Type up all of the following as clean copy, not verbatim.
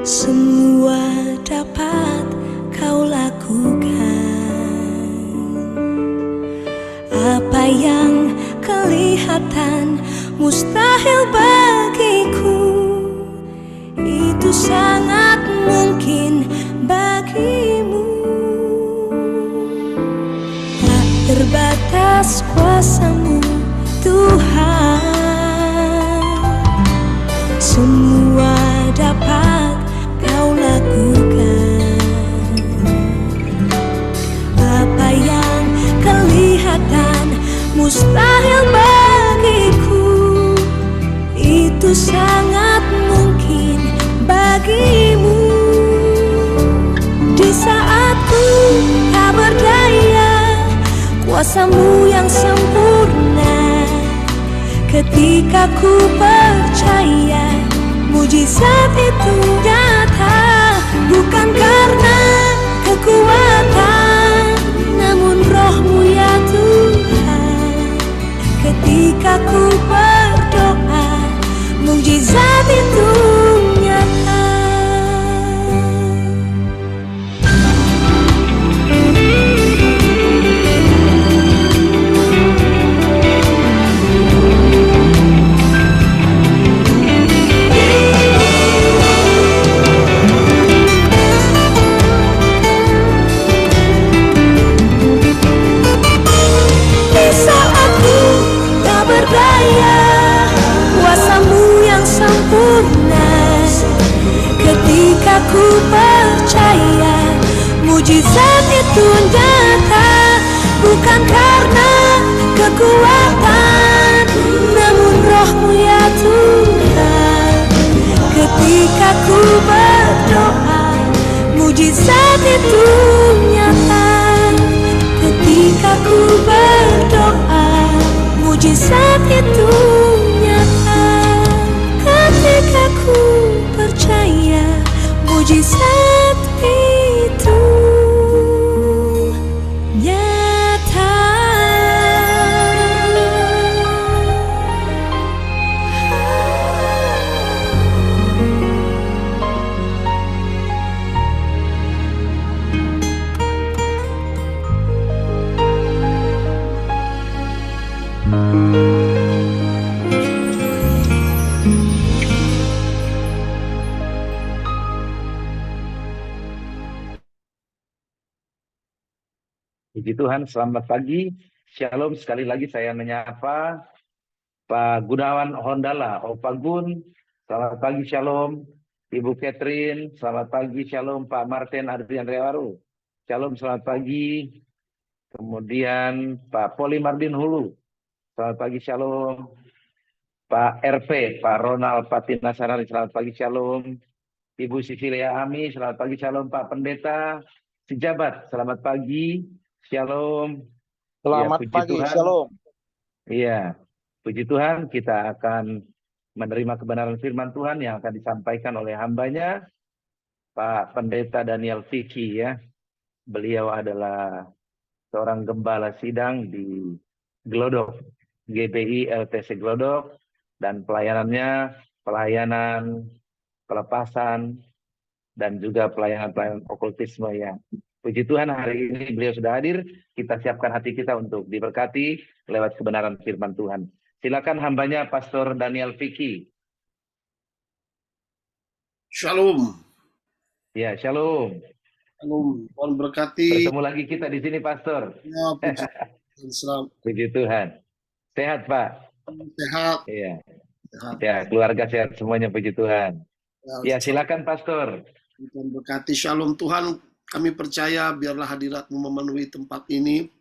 Semua dapat kau lakukan. Apa yang kelihatan mustahil bagiku, itu sangat mungkin bagimu. Tak terbatas kuasa-Mu, Tuhan. Semua dapat kau lakukan. Apa yang kelihatan mustahil bagiku, itu sangat mungkin bagimu. Di saat ku tak berdaya, kuasa-Mu yang sempurna. Ketika ku percaya, mujizat itu nyata. Bukan karena kekuatan, namun Roh-Mu ya Tuhan. Ketika ku berdoa, mujizat itu nyata. Kuasa-Mu yang sempurna. Ketika ku percaya, mujizat itu nyata. Bukan karena kekuatan, namun Roh-Mu ya Tuhan. Ketika ku berdoa, mujizat itu nyata. Ketika ku berdoa, mujizat itu nyata. Ketika ku percaya, mujizat itu nyata. Puji Tuhan, selamat pagi. Shalom, sekali lagi saya menyapa Pak Gunawan Hondala, Opa Gun. Selamat pagi, shalom. Ibu Catherine, selamat pagi, shalom. Pak Martin Adrian Rewaru, shalom, selamat pagi. Kemudian Pak Poli Mardin Hulu, selamat pagi, shalom. Pak RP, Pak Ronald Patina Sarari, selamat pagi, shalom. Ibu Sisilia Ami, selamat pagi, shalom. Pak Pendeta Sejabat, selamat pagi, shalom. Selamat ya, pagi, Tuhan. shalom. Iya, puji Tuhan, kita akan menerima kebenaran firman Tuhan yang akan disampaikan oleh hambanya, Pak Pendeta Daniel Vicky ya. Beliau adalah seorang gembala sidang di Glodok, GBI LTC Glodok, dan pelayanannya pelayanan pelepasan dan juga pelayanan okultisme ya. Puji Tuhan, hari ini beliau sudah hadir. Kita siapkan hati kita untuk diberkati lewat kebenaran firman Tuhan. Silakan hambanya Pastor Daniel Vicky. Shalom. Ya, shalom. Shalom. Tuhan berkati. Bertemu lagi kita di sini, Pastor. Ya, puji Tuhan. Puji Tuhan. Sehat, Pak? Sehat. Iya. Sehat. Ya, keluarga sehat semuanya, puji Tuhan. Ya, silakan Pastor. Tuhan berkati. Shalom Tuhan. Kami percaya biarlah hadirat-Mu memenuhi tempat ini,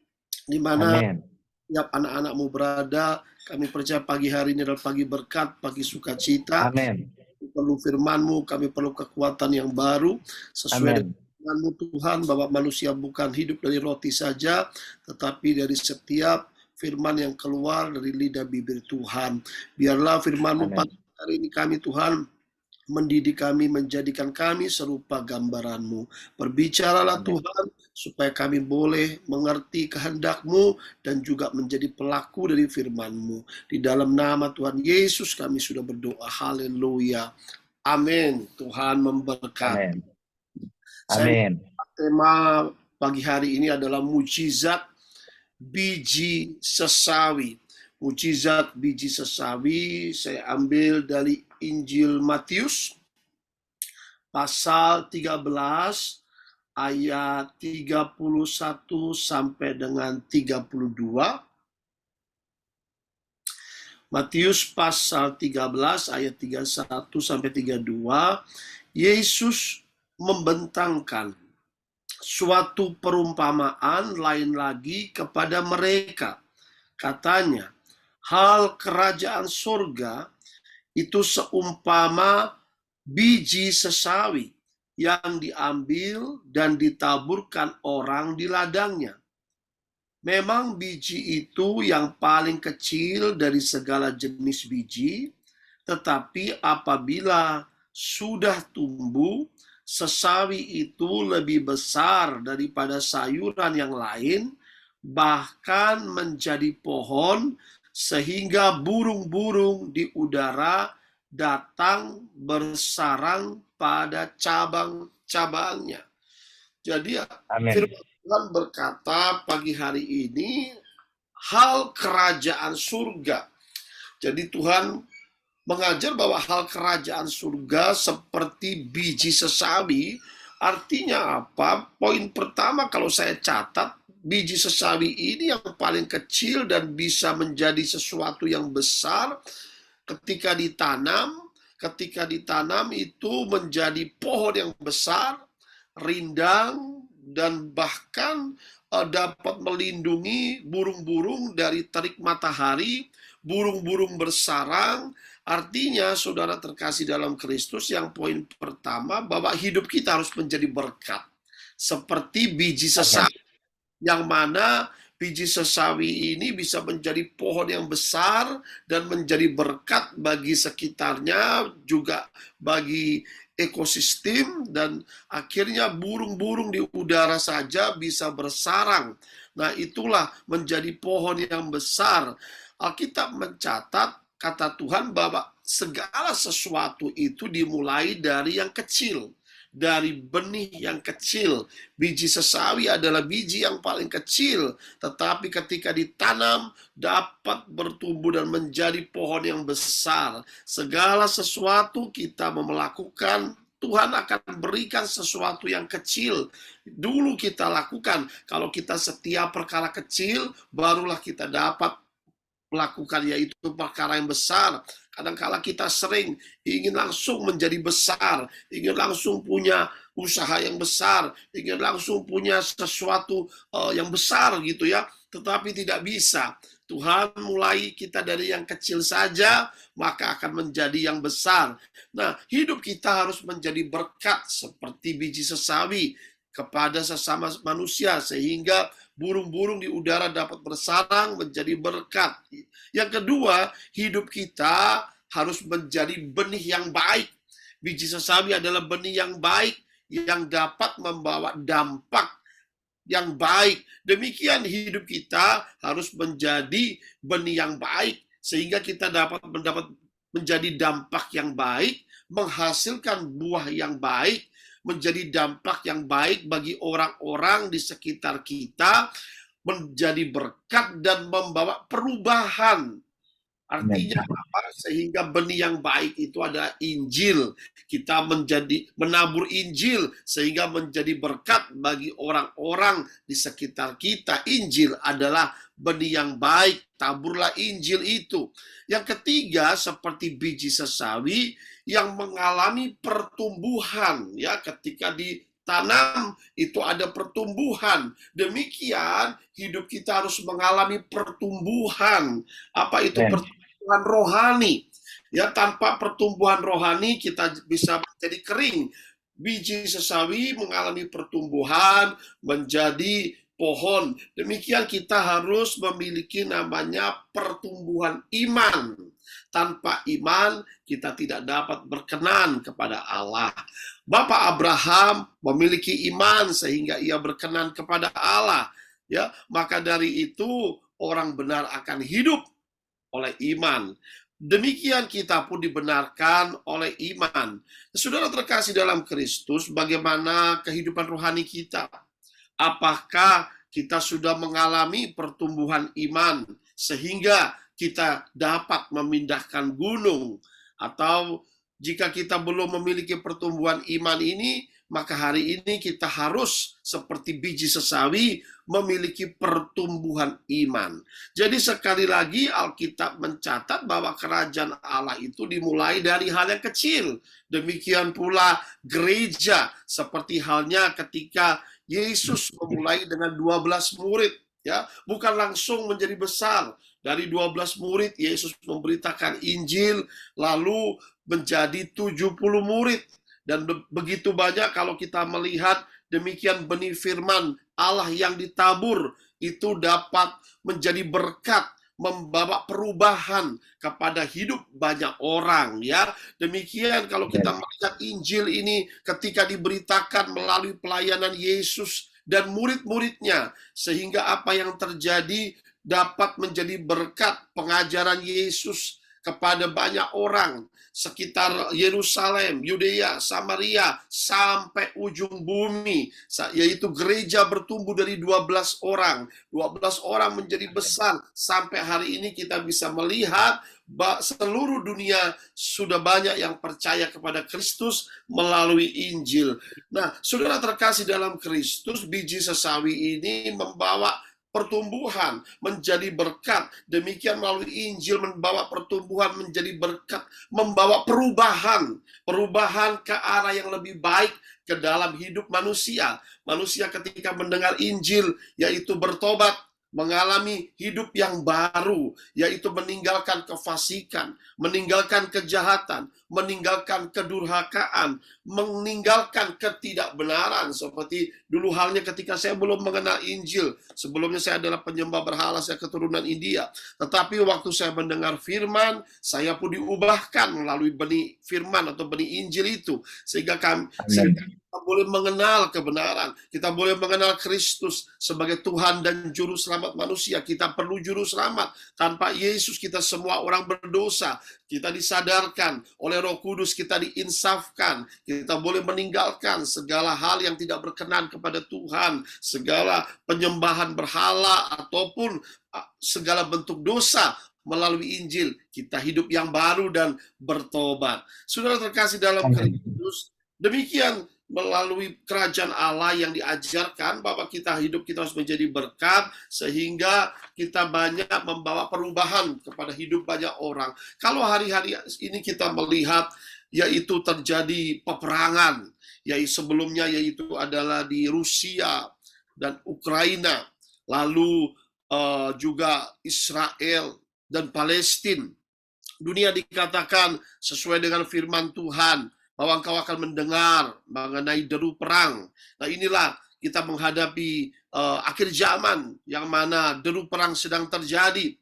di mana setiap anak-anak-Mu berada. Kami percaya pagi hari ini adalah pagi berkat, pagi sukacita. Amin. Kami perlu firman-Mu, kami perlu kekuatan yang baru sesuai dengan firman-Mu Tuhan, bahwa manusia bukan hidup dari roti saja, tetapi dari setiap firman yang keluar dari lidah bibir Tuhan. Biarlah firman-Mu pagi hari ini kami Tuhan mendidik kami, menjadikan kami serupa gambaran-Mu. Berbicaralah Tuhan, supaya kami boleh mengerti kehendak-Mu dan juga menjadi pelaku dari firman-Mu. Di dalam nama Tuhan Yesus kami sudah berdoa. Haleluya. Amin. Tuhan memberkati. Amin. Saya Amin. tema pagi hari ini adalah mujizat biji sesawi. Mujizat biji sesawi saya ambil dari Injil Matius pasal 13 ayat 31 sampai dengan 32. Matius pasal 13 ayat 31 sampai 32, Yesus membentangkan suatu perumpamaan lain lagi kepada mereka. Katanya, hal kerajaan surga itu seumpama biji sesawi yang diambil dan ditaburkan orang di ladangnya. Memang biji itu yang paling kecil dari segala jenis biji, tetapi apabila sudah tumbuh, sesawi itu lebih besar daripada sayuran yang lain, bahkan menjadi pohon, sehingga burung-burung di udara datang bersarang pada cabang-cabangnya. Jadi Amin. firman Tuhan berkata pagi hari ini hal kerajaan surga. Jadi Tuhan mengajar bahwa hal kerajaan surga seperti biji sesawi. Artinya apa? Poin pertama kalau saya catat, biji sesawi ini yang paling kecil dan bisa menjadi sesuatu yang besar ketika ditanam itu menjadi pohon yang besar, rindang, dan bahkan dapat melindungi burung-burung dari terik matahari, burung-burung bersarang. Artinya, saudara terkasih dalam Kristus, yang poin pertama bahwa hidup kita harus menjadi berkat. Seperti biji sesawi, yang mana biji sesawi ini bisa menjadi pohon yang besar dan menjadi berkat bagi sekitarnya, juga bagi ekosistem, dan akhirnya burung-burung di udara saja bisa bersarang. Nah, itulah menjadi pohon yang besar. Alkitab mencatat kata Tuhan bahwa segala sesuatu itu dimulai dari yang kecil, dari benih yang kecil. Biji sesawi adalah biji yang paling kecil, tetapi ketika ditanam dapat bertumbuh dan menjadi pohon yang besar. Segala sesuatu kita melakukan, Tuhan akan berikan sesuatu yang kecil. Dulu kita lakukan, kalau kita setia perkara kecil, barulah kita dapat melakukan yaitu perkara yang besar. Kadang-kala kita sering ingin langsung menjadi besar, ingin langsung punya usaha yang besar, ingin langsung punya sesuatu yang besar gitu ya, tetapi tidak bisa. Tuhan mulai kita dari yang kecil saja, maka akan menjadi yang besar. Nah, hidup kita harus menjadi berkat seperti biji sesawi kepada sesama manusia, sehingga burung-burung di udara dapat bersarang menjadi berkat. Yang kedua, hidup kita harus menjadi benih yang baik. Biji sesawi adalah benih yang baik yang dapat membawa dampak yang baik. Demikian hidup kita harus menjadi benih yang baik sehingga kita dapat menjadi dampak yang baik, menghasilkan buah yang baik, menjadi dampak yang baik bagi orang-orang di sekitar kita, menjadi berkat dan membawa perubahan. Artinya apa? Sehingga benih yang baik itu adalah Injil. Kita menabur Injil sehingga menjadi berkat bagi orang-orang di sekitar kita. Injil adalah benih yang baik. Taburlah Injil itu. Yang ketiga, seperti biji sesawi yang mengalami pertumbuhan, ya, ketika ditanam itu ada pertumbuhan. Demikian hidup kita harus mengalami pertumbuhan. Apa itu pertumbuhan rohani? Ya, tanpa pertumbuhan rohani kita bisa menjadi kering. Biji sesawi mengalami pertumbuhan menjadi pohon. Demikian kita harus memiliki namanya pertumbuhan iman. Tanpa iman kita tidak dapat berkenan kepada Allah. Bapak Abraham memiliki iman sehingga ia berkenan kepada Allah. Ya, maka dari itu orang benar akan hidup oleh iman. demikian kita pun dibenarkan oleh iman. Saudara terkasih dalam Kristus, bagaimana kehidupan rohani kita? Apakah kita sudah mengalami pertumbuhan iman sehingga kita dapat memindahkan gunung? Atau jika kita belum memiliki pertumbuhan iman ini, maka hari ini kita harus seperti biji sesawi memiliki pertumbuhan iman. Jadi sekali lagi Alkitab mencatat bahwa kerajaan Allah itu dimulai dari hal yang kecil. Demikian pula gereja, seperti halnya ketika Yesus memulai dengan 12 murid, ya, bukan langsung menjadi besar. Dari 12 murid Yesus memberitakan Injil, lalu menjadi 70 murid. Dan begitu banyak kalau kita melihat demikian benih firman Allah yang ditabur itu dapat menjadi berkat, membawa perubahan kepada hidup banyak orang, ya. Demikian kalau kita melihat Injil ini ketika diberitakan melalui pelayanan Yesus dan murid-muridnya, sehingga apa yang terjadi dapat menjadi berkat pengajaran Yesus kepada banyak orang sekitar Yerusalem, Yudea, Samaria, sampai ujung bumi, yaitu gereja bertumbuh dari 12 orang. 12 orang menjadi besar, sampai hari ini kita bisa melihat seluruh dunia sudah banyak yang percaya kepada Kristus melalui Injil. Nah, saudara terkasih dalam Kristus, biji sesawi ini membawa pertumbuhan menjadi berkat. Demikian melalui Injil membawa pertumbuhan menjadi berkat, membawa perubahan ke arah yang lebih baik ke dalam hidup manusia. Manusia ketika mendengar Injil, yaitu bertobat, mengalami hidup yang baru, yaitu meninggalkan kefasikan, meninggalkan kejahatan, meninggalkan kedurhakaan, meninggalkan ketidakbenaran. Seperti dulu halnya ketika saya belum mengenal Injil. Sebelumnya saya adalah penyembah berhala, saya keturunan India. Tetapi waktu saya mendengar firman, saya pun diubahkan melalui benih firman atau benih Injil itu. Sehingga kita boleh mengenal kebenaran. Kita boleh mengenal Kristus sebagai Tuhan dan Juru Selamat manusia. Kita perlu Juru Selamat. Tanpa Yesus kita semua orang berdosa. Kita disadarkan oleh Roh Kudus, kita diinsafkan. Kita boleh meninggalkan segala hal yang tidak berkenan kepada Tuhan. Segala penyembahan berhala ataupun segala bentuk dosa. Melalui Injil, kita hidup yang baru dan bertobat. Saudara terkasih dalam Kristus, demikian melalui kerajaan Allah yang diajarkan bahwa kita harus menjadi berkat, sehingga kita banyak membawa perubahan kepada hidup banyak orang. Kalau hari-hari ini kita melihat yaitu terjadi peperangan, yaitu sebelumnya yaitu adalah di Rusia dan Ukraina, lalu juga Israel dan Palestina. Dunia dikatakan sesuai dengan firman Tuhan bahwa engkau akan mendengar mengenai deru perang. Nah, inilah kita menghadapi akhir zaman yang mana deru perang sedang terjadi.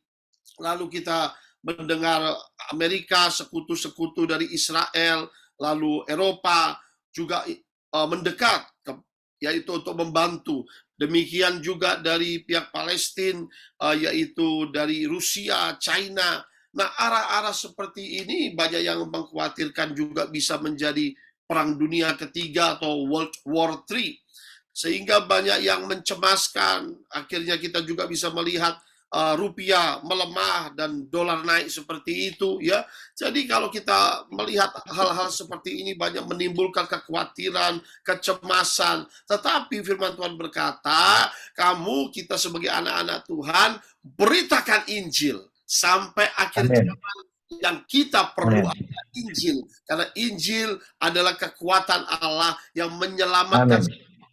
Lalu kita mendengar Amerika, sekutu-sekutu dari Israel, lalu Eropa juga mendekat, yaitu untuk membantu. Demikian juga dari pihak Palestina, yaitu dari Rusia, China. Nah, arah-arah seperti ini banyak yang mengkhawatirkan juga bisa menjadi perang dunia ketiga atau World War III. Sehingga banyak yang mencemaskan. Akhirnya kita juga bisa melihat rupiah melemah dan dolar naik seperti itu, ya. Jadi kalau kita melihat hal-hal seperti ini banyak menimbulkan kekhawatiran, kecemasan. Tetapi firman Tuhan berkata, kita sebagai anak-anak Tuhan beritakan Injil sampai akhir zaman. Yang kita perlu adalah Injil, karena Injil adalah kekuatan Allah yang menyelamatkan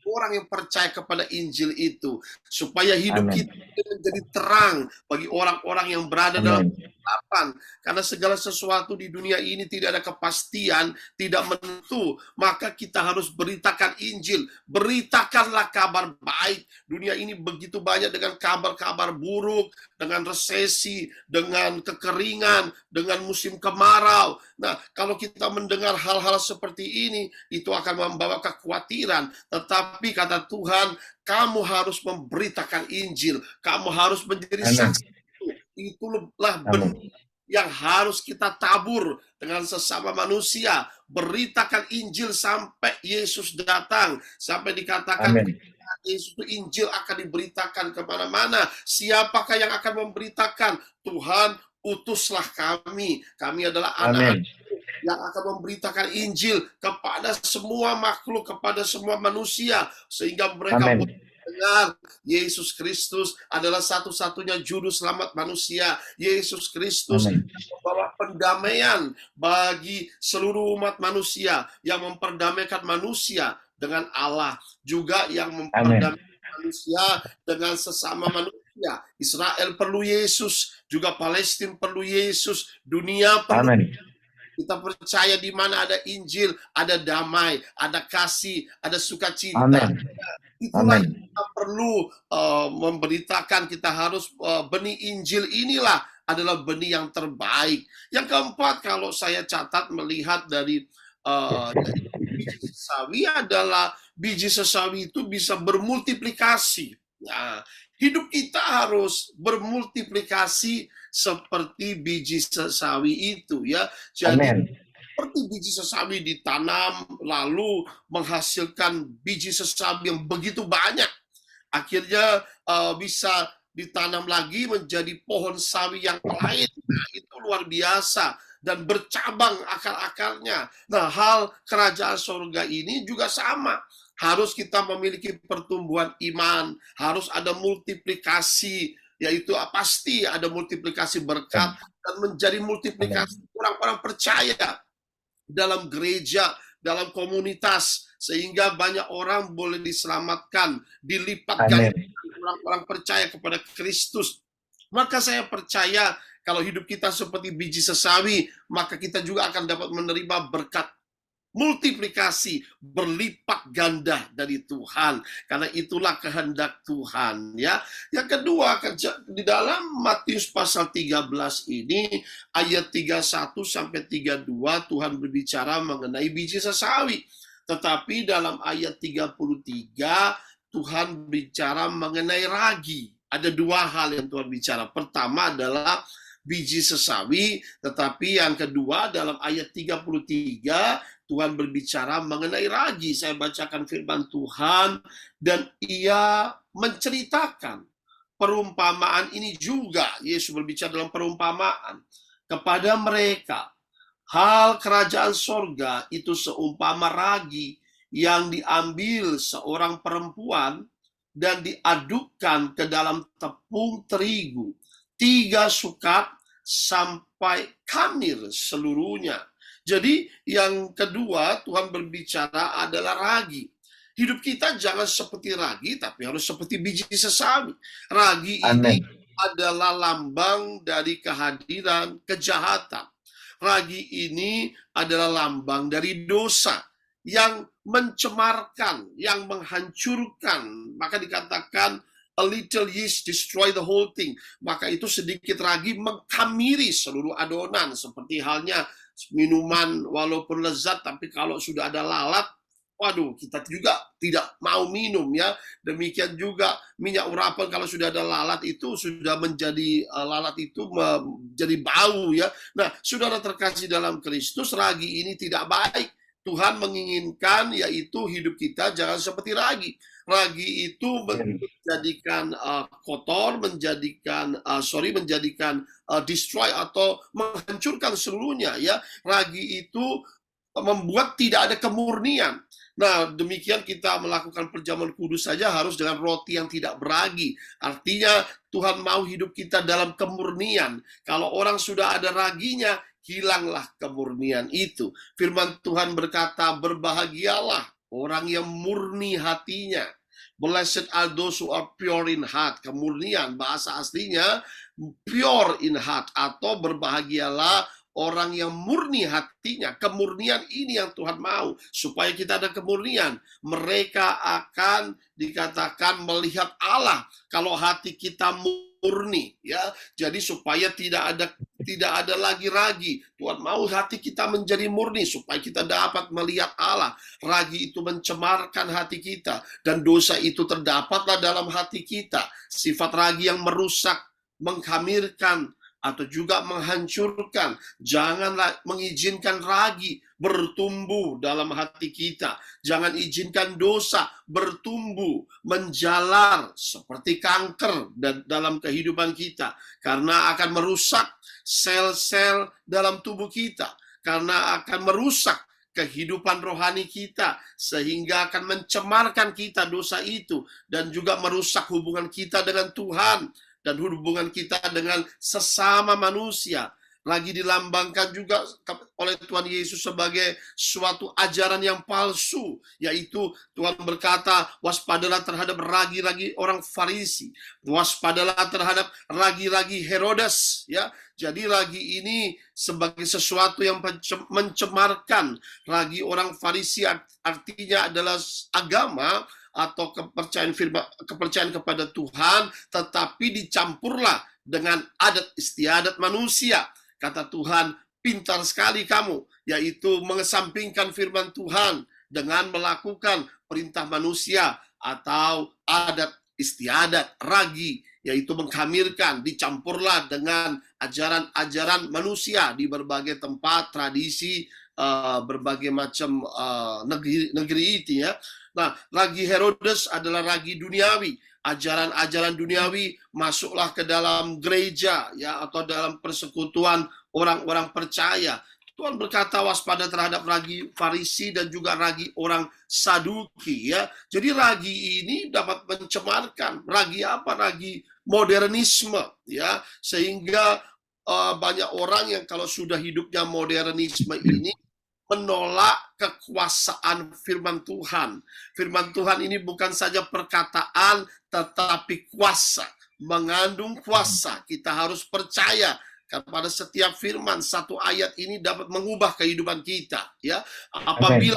orang yang percaya kepada Injil itu, supaya hidup kita menjadi terang bagi orang-orang yang berada dalam kegelapan. Karena segala sesuatu di dunia ini tidak ada kepastian, tidak menentu, maka kita harus beritakan Injil. Beritakanlah kabar baik. Dunia ini begitu banyak dengan kabar-kabar buruk, dengan resesi, dengan kekeringan, dengan musim kemarau. Nah, kalau kita mendengar hal-hal seperti ini, itu akan membawa kekhawatiran. Tetapi kata Tuhan, kamu harus memberitakan Injil. Kamu harus menjadi saksi. Itulah benih yang harus kita tabur dengan sesama manusia. Beritakan Injil sampai Yesus datang, sampai dikatakan Amin. Yesus itu Injil akan diberitakan kemana-mana. Siapakah yang akan memberitakan? Tuhan, utuslah kami. Kami adalah anak Amin. yang akan memberitakan Injil kepada semua makhluk, kepada semua manusia, sehingga mereka Amin. mendengar Yesus Kristus adalah satu-satunya juru selamat manusia. Yesus Kristus Amin. membawa pendamaian bagi seluruh umat manusia, yang memperdamaikan manusia dengan Allah, juga yang memperdamaikan manusia dengan sesama manusia. Israel perlu Yesus, juga Palestina perlu Yesus, dunia perlu. Amin. Kita percaya di mana ada Injil, ada damai, ada kasih, ada sukacita. Amin. Itulah Amin. yang kita perlu memberitakan. Kita harus benih Injil inilah adalah benih yang terbaik. Yang keempat, kalau saya catat melihat dari biji sesawi adalah biji sesawi itu bisa bermultiplikasi. Nah, hidup kita harus bermultiplikasi seperti biji sesawi itu, ya. Jadi Amin. seperti biji sesawi ditanam lalu menghasilkan biji sesawi yang begitu banyak, akhirnya bisa ditanam lagi menjadi pohon sawi yang lain. Nah, itu luar biasa dan bercabang akar-akarnya. Nah, hal kerajaan surga ini juga sama. Harus kita memiliki pertumbuhan iman, harus ada multiplikasi, yaitu pasti ada multiplikasi berkat dan menjadi multiplikasi orang-orang percaya dalam gereja, dalam komunitas, sehingga banyak orang boleh diselamatkan, dilipat gandakan orang-orang percaya kepada Kristus. Maka saya percaya kalau hidup kita seperti biji sesawi, maka kita juga akan dapat menerima berkat multiplikasi berlipat ganda dari Tuhan, karena itulah kehendak Tuhan, ya. Yang kedua, di dalam Matius pasal 13 ini ayat 31 sampai 32 Tuhan berbicara mengenai biji sesawi. Tetapi dalam ayat 33 Tuhan bicara mengenai ragi. Ada dua hal yang Tuhan bicara. Pertama adalah biji sesawi, tetapi yang kedua dalam ayat 33 Tuhan berbicara mengenai ragi. Saya bacakan firman Tuhan, dan ia menceritakan perumpamaan ini juga. Yesus berbicara dalam perumpamaan kepada mereka. Hal kerajaan sorga itu seumpama ragi yang diambil seorang perempuan dan diadukkan ke dalam tepung terigu 3 sukat sampai khamir seluruhnya. Jadi yang kedua Tuhan berbicara adalah ragi. Hidup kita jangan seperti ragi, tapi harus seperti biji sesawi. Ragi ini adalah lambang dari kehadiran kejahatan. Ragi ini adalah lambang dari dosa yang mencemarkan, yang menghancurkan. Maka dikatakan a little yeast destroy the whole thing. Maka itu sedikit ragi mengkamiri seluruh adonan. Seperti halnya minuman walaupun lezat, tapi kalau sudah ada lalat, waduh, kita juga tidak mau minum, ya. Demikian juga minyak urapan, kalau sudah ada lalat itu sudah menjadi lalat itu menjadi bau, ya. Nah, saudara terkasih dalam Kristus, ragi ini tidak baik. Tuhan menginginkan yaitu hidup kita jangan seperti ragi. Ragi itu menjadikan kotor, menjadikan destroy atau menghancurkan seluruhnya, ya. Ragi itu membuat tidak ada kemurnian. Nah, demikian kita melakukan perjamuan kudus saja harus dengan roti yang tidak beragi. Artinya Tuhan mau hidup kita dalam kemurnian. Kalau orang sudah ada raginya, hilanglah kemurnian itu. Firman Tuhan berkata, berbahagialah orang yang murni hatinya. Blessed are those who are pure in heart. Kemurnian, bahasa aslinya pure in heart, atau berbahagialah orang yang murni hatinya. Kemurnian ini yang Tuhan mau, supaya kita ada kemurnian. Mereka akan dikatakan melihat Allah kalau hati kita murni, ya. Jadi supaya tidak ada lagi ragi. Tuhan mau hati kita menjadi murni supaya kita dapat melihat Allah. Ragi itu mencemarkan hati kita, dan dosa itu terdapatlah dalam hati kita. Sifat ragi yang merusak, mengkhamirkan, atau juga menghancurkan. Janganlah mengizinkan ragi bertumbuh dalam hati kita. Jangan izinkan dosa bertumbuh, menjalar seperti kanker dalam kehidupan kita. Karena akan merusak sel-sel dalam tubuh kita. Karena akan merusak kehidupan rohani kita. Sehingga akan mencemarkan kita dosa itu. Dan juga merusak hubungan kita dengan Tuhan. Dan hubungan kita dengan sesama manusia. Lagi dilambangkan juga oleh Tuhan Yesus sebagai suatu ajaran yang palsu, yaitu Tuhan berkata, waspadalah terhadap ragi-ragi orang Farisi, waspadalah terhadap ragi-ragi Herodes, ya. Jadi ragi ini sebagai sesuatu yang mencemarkan. Ragi orang Farisi artinya adalah agama atau kepercayaan kepada Tuhan, tetapi dicampurlah dengan adat istiadat manusia. Kata Tuhan, pintar sekali kamu, yaitu mengesampingkan firman Tuhan dengan melakukan perintah manusia atau adat istiadat, ragi, yaitu mengkhamirkan, dicampurlah dengan ajaran-ajaran manusia di berbagai tempat, tradisi, berbagai macam negeri itu, ya. Nah, ragi Herodes adalah ragi duniawi. Ajaran-ajaran duniawi masuklah ke dalam gereja, ya, atau dalam persekutuan orang-orang percaya. Tuhan berkata waspada terhadap ragi Farisi dan juga ragi orang Saduki, ya. Jadi ragi ini dapat mencemarkan. Ragi apa? Ragi modernisme, ya. Sehingga banyak orang yang kalau sudah hidupnya modernisme ini menolak kekuasaan firman Tuhan. Firman Tuhan ini bukan saja perkataan, tetapi kuasa. Mengandung kuasa. Kita harus percaya kepada setiap firman. Satu ayat ini dapat mengubah kehidupan kita, ya. Apabila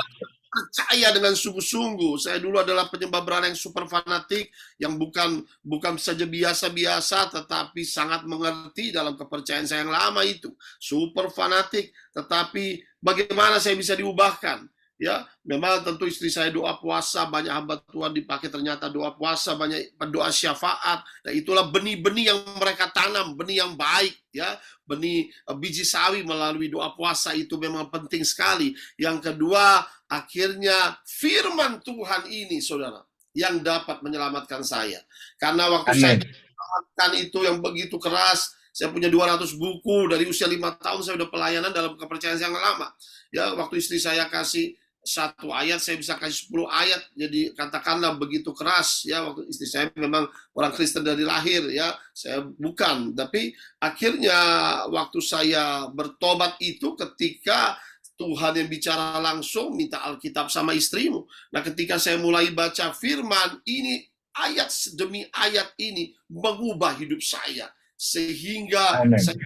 percaya dengan sungguh-sungguh. Saya dulu adalah penyembah berhala yang super fanatik, yang bukan saja biasa-biasa, tetapi sangat mengerti dalam kepercayaan saya yang lama itu. Super fanatik, tetapi bagaimana saya bisa diubahkan? Ya, memang tentu istri saya doa puasa, banyak hamba Tuhan dipakai ternyata doa puasa, banyak doa syafaat. Nah, itulah benih-benih yang mereka tanam, benih yang baik, ya. Benih biji sawi melalui doa puasa itu memang penting sekali. Yang kedua, akhirnya firman Tuhan ini, saudara, yang dapat menyelamatkan saya. Karena waktu saya diselamatkan itu yang begitu keras, saya punya 200 buku, dari usia 5 tahun saya udah pelayanan dalam kepercayaan yang lama. Ya, waktu istri saya kasih 1 ayat, saya bisa kasih 10 ayat. Jadi katakanlah begitu keras, ya. Waktu istri saya memang orang Kristen dari lahir, ya. Saya bukan. Tapi akhirnya waktu saya bertobat itu ketika Tuhan yang bicara langsung, minta Alkitab sama istrimu. Nah, ketika saya mulai baca firman ini, ayat demi ayat ini mengubah hidup saya. Sehingga saya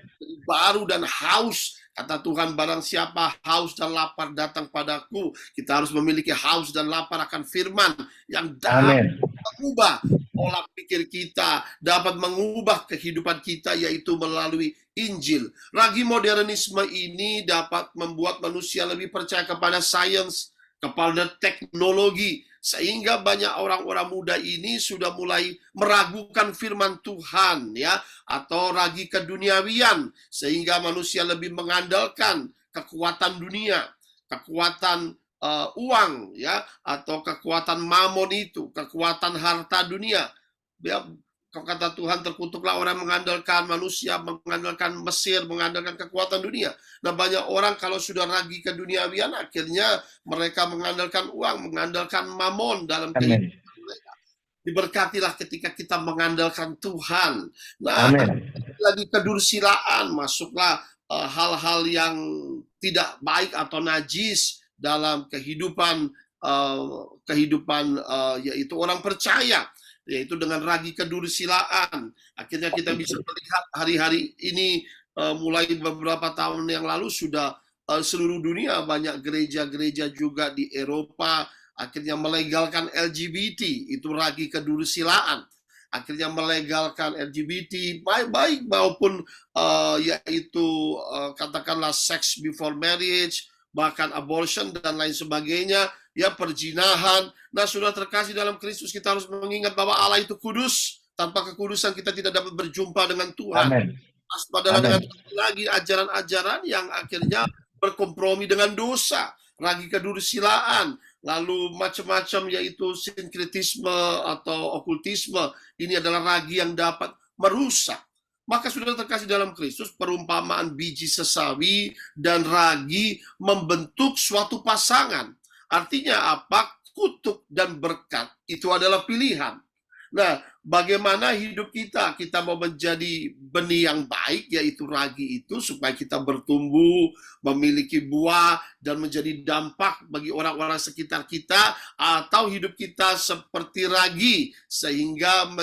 baru dan haus. Kata Tuhan, barang siapa haus dan lapar datang padaku. Kita harus memiliki haus dan lapar akan firman yang dapat mengubah pola pikir kita, dapat mengubah kehidupan kita, yaitu melalui Injil. Ragi modernisme ini dapat membuat manusia lebih percaya kepada sains, kepada teknologi, sehingga banyak orang-orang muda ini sudah mulai meragukan firman Tuhan, ya, atau ragi keduniawian, sehingga manusia lebih mengandalkan kekuatan dunia, kekuatan uang, ya, atau kekuatan mamon itu, kekuatan harta dunia. Ya, kata Tuhan, terkutuklah orang mengandalkan manusia, mengandalkan Mesir, mengandalkan kekuatan dunia. Nah, banyak orang kalau sudah ragi keduniawian, akhirnya mereka mengandalkan uang, mengandalkan mamon dalam kehidupan mereka. Diberkatilah ketika kita mengandalkan Tuhan. Nah, lagi kedursilaan, masuklah hal-hal yang tidak baik atau najis dalam kehidupan yaitu orang percaya, yaitu dengan ragi kedursilaan. Akhirnya kita bisa melihat hari-hari ini, mulai beberapa tahun yang lalu sudah seluruh dunia, banyak gereja-gereja juga di Eropa akhirnya melegalkan LGBT, itu ragi kedursilaan. Akhirnya melegalkan LGBT, baik maupun yaitu katakanlah sex before marriage, bahkan abortion dan lain sebagainya, ya, perzinahan. Nah, sudah terkasih dalam Kristus, kita harus mengingat bahwa Allah itu kudus. Tanpa kekudusan kita tidak dapat berjumpa dengan Tuhan. Waspadalah dengan Amin. lagi ajaran-ajaran yang akhirnya berkompromi dengan dosa, ragi kedudusilaan, lalu macam-macam yaitu sinkretisme atau okultisme. Ini adalah ragi yang dapat merusak. Maka sudah terkasih dalam Kristus, perumpamaan biji sesawi dan ragi membentuk suatu pasangan. Artinya apa? Kutuk dan berkat itu adalah pilihan. Nah, bagaimana hidup kita? Kita mau menjadi benih yang baik, yaitu ragi itu, supaya kita bertumbuh, memiliki buah, dan menjadi dampak bagi orang-orang sekitar kita, atau hidup kita seperti ragi, sehingga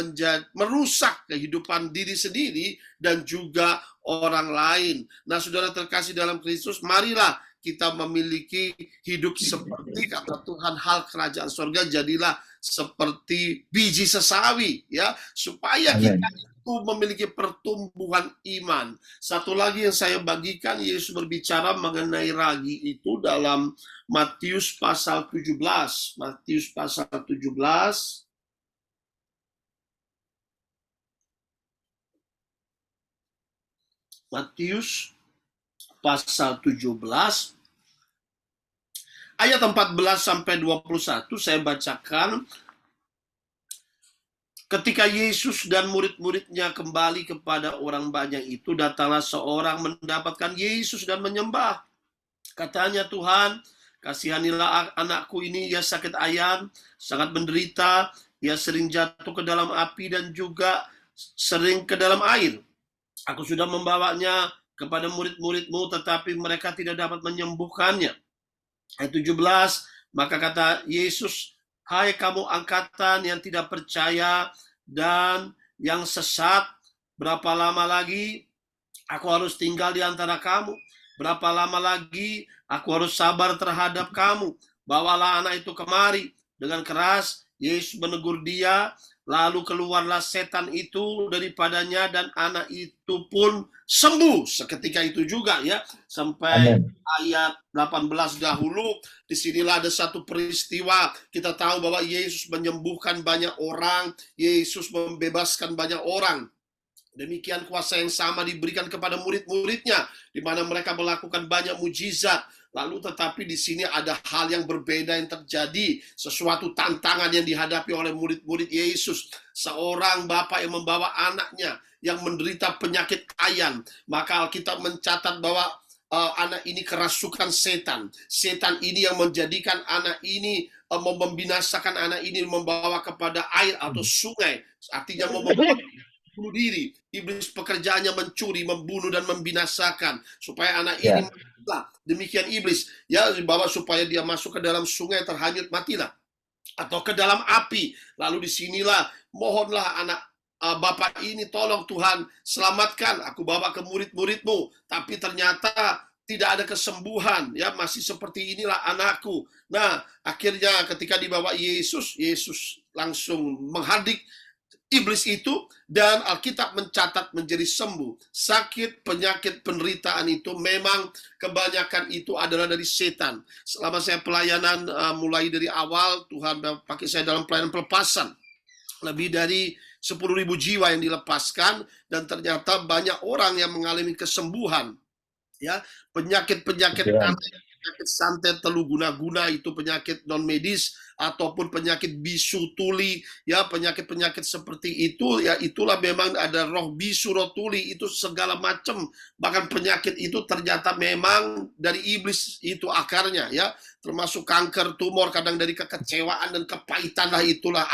merusak kehidupan diri sendiri dan juga orang lain. Nah, saudara terkasih dalam Kristus, marilah kita memiliki hidup seperti kata Tuhan, hal kerajaan surga jadilah seperti biji sesawi, ya, supaya kita itu memiliki pertumbuhan iman. Satu lagi yang saya bagikan, Yesus berbicara mengenai ragi itu dalam Matius pasal 17. Matius pasal 17. Matius pasal 17 ayat 14 sampai 21 saya bacakan. Ketika Yesus dan murid-muridnya kembali kepada orang banyak itu, datanglah seorang mendapatkan Yesus dan menyembah. Katanya, Tuhan, kasihanilah anakku ini, ia sakit ayan, sangat menderita, ia sering jatuh ke dalam api dan juga sering ke dalam air. Aku sudah membawanya kepada murid-muridmu, tetapi mereka tidak dapat menyembuhkannya. Ayat 17, maka kata Yesus, hai kamu angkatan yang tidak percaya dan yang sesat, berapa lama lagi aku harus tinggal di antara kamu? Berapa lama lagi aku harus sabar terhadap kamu? Bawalah anak itu kemari. Dengan keras Yesus menegur dia, lalu keluarlah setan itu daripadanya dan anak itu pun sembuh seketika itu juga, ya. Sampai ayat 18 dahulu, disinilah ada satu peristiwa. Kita tahu bahwa Yesus menyembuhkan banyak orang, Yesus membebaskan banyak orang. Demikian kuasa yang sama diberikan kepada murid-muridnya, di mana mereka melakukan banyak mujizat. Lalu tetapi di sini ada hal yang berbeda yang terjadi, sesuatu tantangan yang dihadapi oleh murid-murid Yesus. Seorang bapak yang membawa anaknya yang menderita penyakit ayan, maka Alkitab mencatat bahwa anak ini kerasukan setan. Setan ini yang menjadikan anak ini, membinasakan anak ini, membawa kepada air atau sungai. Artinya membawa bunuh diri. Iblis pekerjaannya mencuri, membunuh dan membinasakan supaya anak ini matilah. Demikian iblis, ya, dibawa supaya dia masuk ke dalam sungai, terhanyut, matilah, atau ke dalam api. Lalu disinilah mohonlah anak bapak ini, tolong Tuhan selamatkan, aku bawa ke murid-muridmu, tapi ternyata tidak ada kesembuhan, ya, masih seperti inilah anakku. Nah, akhirnya ketika dibawa Yesus, Yesus langsung menghadik iblis itu, dan Alkitab mencatat menjadi sembuh. Sakit, penyakit, penderitaan itu memang kebanyakan itu adalah dari setan. Selama saya pelayanan, mulai dari awal, Tuhan pakai saya dalam pelayanan pelepasan. Lebih dari 10.000 jiwa yang dilepaskan, dan ternyata banyak orang yang mengalami kesembuhan. Ya, penyakit-penyakit penyakit santet, telu guna-guna, itu penyakit non medis, ataupun penyakit bisu tuli, ya, penyakit-penyakit seperti itu, ya, itulah memang ada roh bisu, roh tuli, itu segala macam. Bahkan penyakit itu ternyata memang dari iblis, itu akarnya, ya, termasuk kanker, tumor, kadang dari kekecewaan dan kepahitan lah, itulah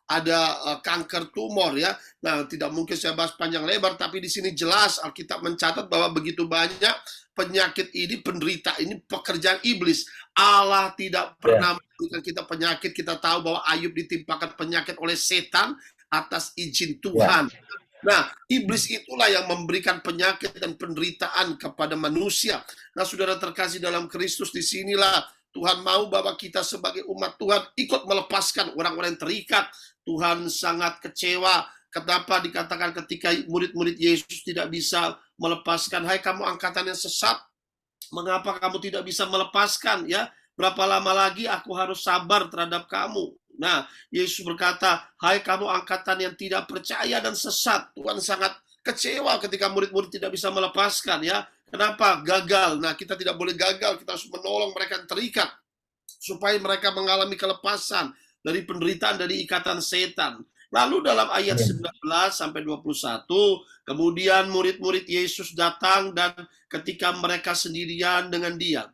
ada kanker tumor, ya. Nah, tidak mungkin saya bahas panjang lebar, tapi di sini jelas Alkitab mencatat bahwa begitu banyak penyakit ini, penderita ini, pekerjaan iblis. Allah tidak pernah memberikan kita penyakit. Kita tahu bahwa Ayub ditimpakan penyakit oleh setan atas izin Tuhan. Nah, iblis itulah yang memberikan penyakit dan penderitaan kepada manusia. Nah, saudara terkasih dalam Kristus, disinilah Tuhan mau bahwa kita sebagai umat Tuhan ikut melepaskan orang-orang yang terikat. Tuhan sangat kecewa. Kenapa dikatakan ketika murid-murid Yesus tidak bisa melepaskan, hai kamu angkatan yang sesat, mengapa kamu tidak bisa melepaskan, ya? Berapa lama lagi aku harus sabar terhadap kamu? Nah, Yesus berkata, hai kamu angkatan yang tidak percaya dan sesat. Tuhan sangat kecewa ketika murid-murid tidak bisa melepaskan ya. Kenapa? Gagal. Nah, kita tidak boleh gagal, kita harus menolong mereka yang terikat supaya mereka mengalami kelepasan dari penderitaan, dari ikatan setan. Lalu dalam ayat 19 sampai 21, kemudian murid-murid Yesus datang dan ketika mereka sendirian dengan dia,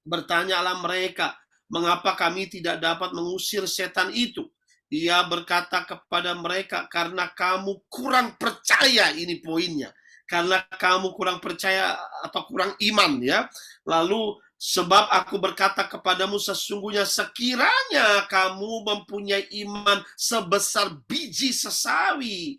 bertanyalah mereka, mengapa kami tidak dapat mengusir setan itu? Dia berkata kepada mereka, karena kamu kurang percaya, ini poinnya. Karena kamu kurang percaya atau kurang iman ya. Lalu sebab aku berkata kepadamu sesungguhnya sekiranya kamu mempunyai iman sebesar biji sesawi.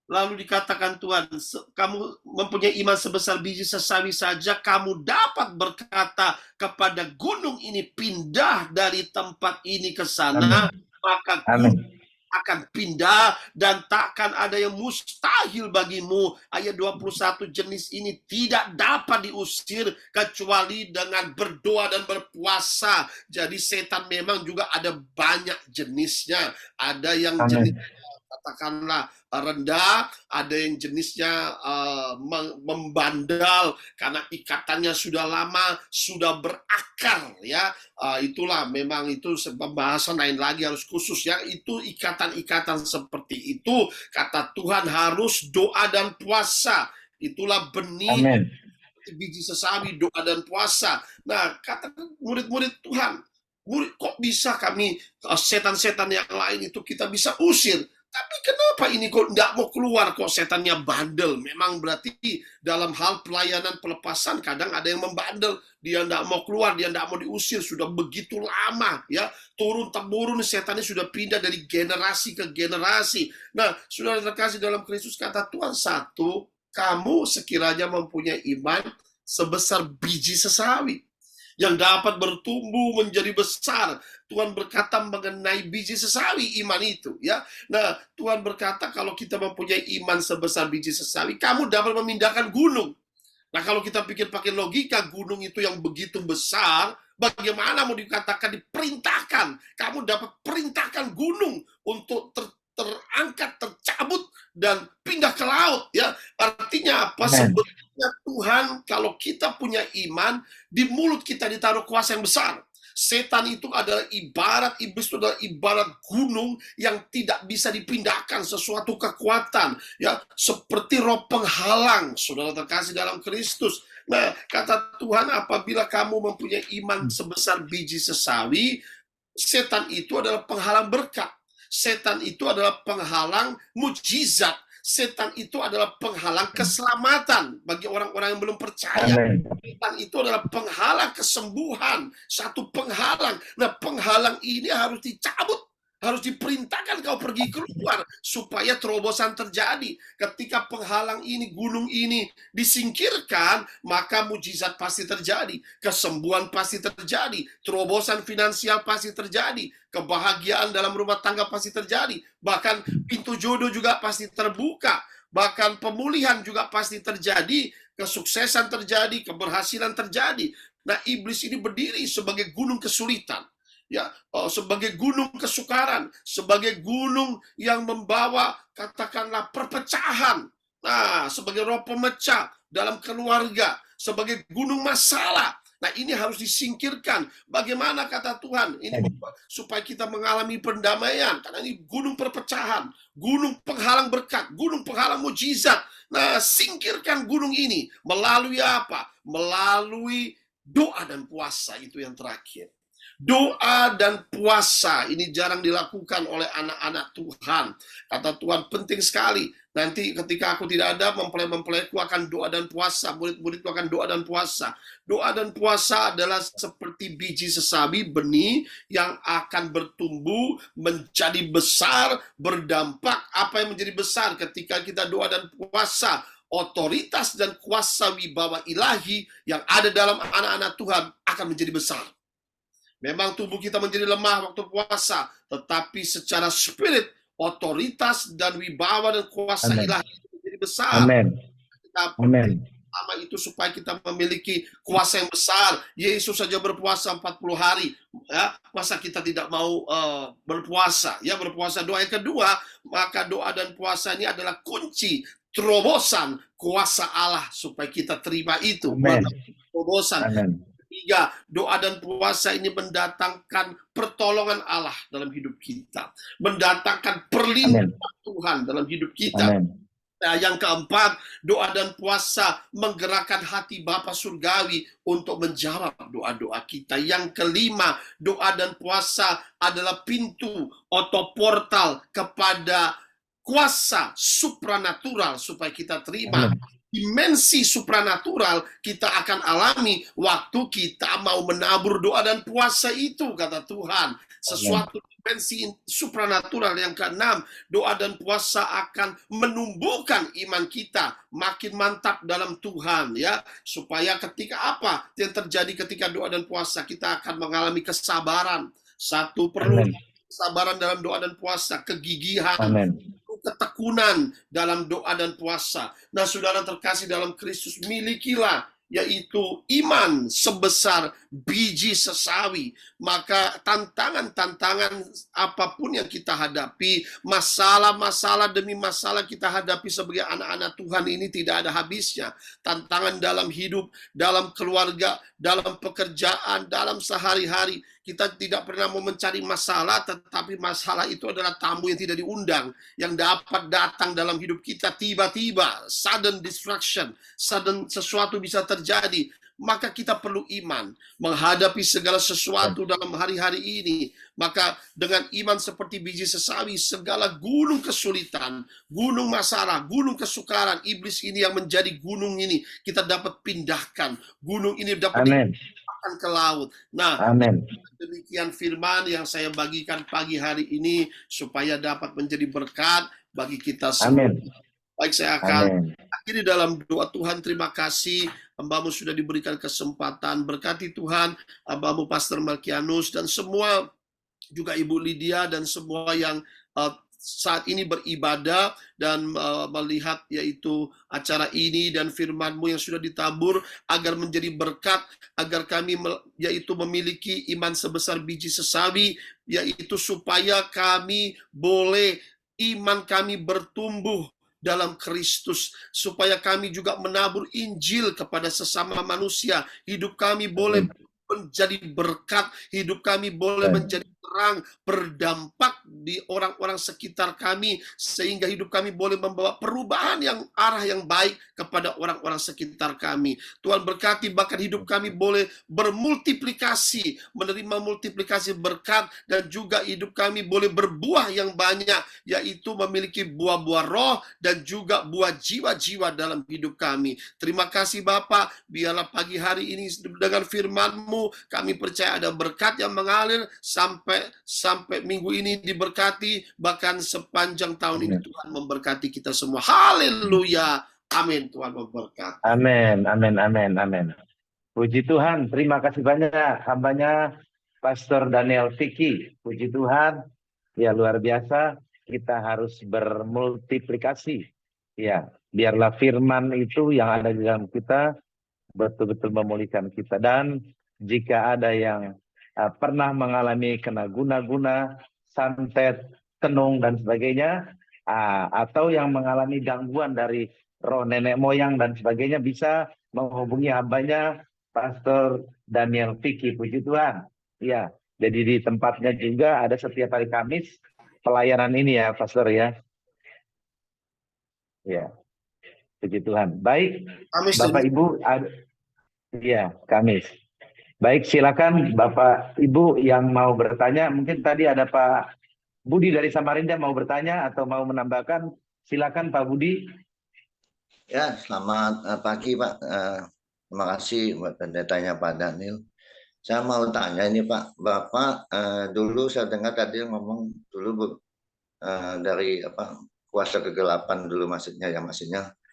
Lalu dikatakan Tuhan, kamu mempunyai iman sebesar biji sesawi saja, kamu dapat berkata kepada gunung ini pindah dari tempat ini ke sana, maka gunung akan pindah dan takkan ada yang mustahil bagimu. Ayat 21, jenis ini tidak dapat diusir kecuali dengan berdoa dan berpuasa. Jadi setan memang juga ada banyak jenisnya. Ada yang jenis katakanlah rendah, ada yang jenisnya membandal karena ikatannya sudah lama, sudah berakar ya. Itulah memang itu pembahasan lain lagi harus khusus ya. Itu ikatan-ikatan seperti itu kata Tuhan harus doa dan puasa. Itulah benih biji sesawi, doa dan puasa. Nah, kata murid-murid Tuhan, kok bisa kami setan-setan yang lain itu kita bisa usir? Tapi kenapa ini kok tidak mau keluar, kok setannya bandel? Memang berarti dalam hal pelayanan pelepasan kadang ada yang membandel. Dia tidak mau keluar, dia tidak mau diusir. Sudah begitu lama ya. Turun-temurun setannya sudah pindah dari generasi ke generasi. Nah, saudara terkasih dalam Kristus, kata Tuhan satu, kamu sekiranya mempunyai iman sebesar biji sesawi yang dapat bertumbuh menjadi besar. Tuhan berkata mengenai biji sesawi iman itu ya. Nah, Tuhan berkata kalau kita mempunyai iman sebesar biji sesawi, kamu dapat memindahkan gunung. Nah, kalau kita pikir pakai logika, gunung itu yang begitu besar, bagaimana mau dikatakan diperintahkan? Kamu dapat perintahkan gunung untuk terangkat, tercabut dan pindah ke laut ya. Artinya apa? Sebetulnya Tuhan kalau kita punya iman, di mulut kita ditaruh kuasa yang besar. Setan itu adalah ibarat, iblis itu adalah ibarat gunung yang tidak bisa dipindahkan, sesuatu kekuatan ya, seperti roh penghalang. Saudara terkasih dalam Kristus. Nah, kata Tuhan, apabila kamu mempunyai iman sebesar biji sesawi, setan itu adalah penghalang berkat. Setan itu adalah penghalang mujizat. Setan itu adalah penghalang keselamatan bagi orang-orang yang belum percaya. Setan itu adalah penghalang kesembuhan, satu penghalang. Nah, penghalang ini harus dicabut, harus diperintahkan kau pergi keluar supaya terobosan terjadi. Ketika penghalang ini, gunung ini disingkirkan, maka mujizat pasti terjadi, kesembuhan pasti terjadi, terobosan finansial pasti terjadi, kebahagiaan dalam rumah tangga pasti terjadi, bahkan pintu jodoh juga pasti terbuka, bahkan pemulihan juga pasti terjadi, kesuksesan terjadi, keberhasilan terjadi. Nah, iblis ini berdiri sebagai gunung kesulitan. Ya, sebagai gunung kesukaran, sebagai gunung yang membawa katakanlah perpecahan. Nah, sebagai roh pemecah dalam keluarga, sebagai gunung masalah. Nah, ini harus disingkirkan. Bagaimana kata Tuhan? Ini supaya kita mengalami pendamaian. Karena ini gunung perpecahan, gunung penghalang berkat, gunung penghalang mujizat. Nah, singkirkan gunung ini. Melalui apa? Melalui doa dan puasa, itu yang terakhir. Doa dan puasa ini jarang dilakukan oleh anak-anak Tuhan. Kata Tuhan penting sekali. Nanti ketika aku tidak ada, mempelai-mempelaiku akan doa dan puasa. Murid-muridku akan doa dan puasa. Doa dan puasa adalah seperti biji sesawi, benih yang akan bertumbuh menjadi besar, berdampak. Apa yang menjadi besar ketika kita doa dan puasa? Otoritas dan kuasa wibawa ilahi yang ada dalam anak-anak Tuhan akan menjadi besar. Memang tubuh kita menjadi lemah waktu puasa, tetapi secara spirit, otoritas dan wibawa dan kuasa ilahi menjadi besar. Amin. Pertama itu supaya kita memiliki kuasa yang besar. Yesus saja berpuasa 40 hari. Ya, masa kita tidak mau berpuasa? Ya, berpuasa. Doa yang kedua, maka doa dan puasa ini adalah kunci terobosan kuasa Allah supaya kita terima itu. Amin. Terobosan. Amin. Ketiga, doa dan puasa ini mendatangkan pertolongan Allah dalam hidup kita. Mendatangkan perlindungan Tuhan dalam hidup kita. Amin. Nah, yang keempat, doa dan puasa menggerakkan hati Bapa Surgawi untuk menjawab doa-doa kita. Yang kelima, doa dan puasa adalah pintu atau portal kepada kuasa supranatural supaya kita terima. Dimensi supranatural kita akan alami waktu kita mau menabur doa dan puasa itu, kata Tuhan. Sesuatu dimensi supranatural. Yang keenam, doa dan puasa akan menumbuhkan iman kita makin mantap dalam Tuhan, ya, supaya ketika apa yang terjadi ketika doa dan puasa, kita akan mengalami kesabaran. Satu, perlu kesabaran dalam doa dan puasa, kegigihan, ketekunan dalam doa dan puasa. Nah, saudara terkasih dalam Kristus, milikilah yaitu iman sebesar biji sesawi. Maka tantangan-tantangan apapun yang kita hadapi, masalah-masalah demi masalah kita hadapi sebagai anak-anak Tuhan ini tidak ada habisnya. Tantangan dalam hidup, dalam keluarga, dalam pekerjaan, dalam sehari-hari. Kita tidak pernah mau mencari masalah, tetapi masalah itu adalah tamu yang tidak diundang, yang dapat datang dalam hidup kita tiba-tiba, sudden distraction, sudden sesuatu bisa terjadi. Maka kita perlu iman menghadapi segala sesuatu dalam hari-hari ini. Maka dengan iman seperti biji sesawi, segala gunung kesulitan, gunung masalah, gunung kesukaran, iblis ini yang menjadi gunung ini, kita dapat pindahkan. Gunung ini dapat dipindahkan ke laut. Nah, demikian firman yang saya bagikan pagi hari ini supaya dapat menjadi berkat bagi kita semua. Baik, saya akan akhiri dalam doa. Tuhan, terima kasih hamba-Mu sudah diberikan kesempatan. Berkati Tuhan hamba-Mu Pastor Malkianus dan semua, juga Ibu Lydia dan semua yang saat ini beribadah dan melihat yaitu acara ini dan firman-Mu yang sudah ditabur agar menjadi berkat, agar kami yaitu memiliki iman sebesar biji sesawi, yaitu supaya kami boleh, iman kami bertumbuh dalam Kristus, supaya kami juga menabur Injil kepada sesama manusia. Hidup kami boleh menjadi berkat, hidup kami boleh menjadi terang, berdampak di orang-orang sekitar kami, sehingga hidup kami boleh membawa perubahan yang arah yang baik kepada orang-orang sekitar kami. Tuhan berkati, bahkan hidup kami boleh bermultiplikasi, menerima multiplikasi berkat, dan juga hidup kami boleh berbuah yang banyak, yaitu memiliki buah-buah roh dan juga buah jiwa-jiwa dalam hidup kami. Terima kasih Bapa, biarlah pagi hari ini dengan firman-Mu kami percaya ada berkat yang mengalir sampai minggu ini diberkati, bahkan sepanjang tahun ini Tuhan memberkati kita semua. Haleluya. Amin. Tuhan memberkati. Amin. Amin. Amin. Amin. Puji Tuhan. Terima kasih banyak hambanya Pastor Daniel Vicky. Puji Tuhan. Ya, luar biasa. Kita harus bermultiplikasi. Ya, biarlah firman itu yang ada di dalam kita betul-betul memulihkan kita. Dan jika ada yang pernah mengalami kena guna-guna, santet, tenung, dan sebagainya, atau yang mengalami gangguan dari roh nenek moyang dan sebagainya, bisa menghubungi hambanya Pastor Daniel Vicky. Puji Tuhan. Ya, jadi di tempatnya juga ada setiap hari Kamis pelayanan ini ya, Pastor ya. Ya, puji Tuhan. Baik, Kamis, Bapak Ibu, ya Kamis. Baik, silakan Bapak Ibu yang mau bertanya. Mungkin tadi ada Pak Budi dari Samarinda mau bertanya atau mau menambahkan. Silakan Pak Budi. Ya, selamat pagi Pak. Terima kasih buat pendetanya Pak Daniel. Saya mau tanya ini Pak, Bapak dulu saya dengar tadi ngomong dulu dari kuasa kegelapan dulu maksudnya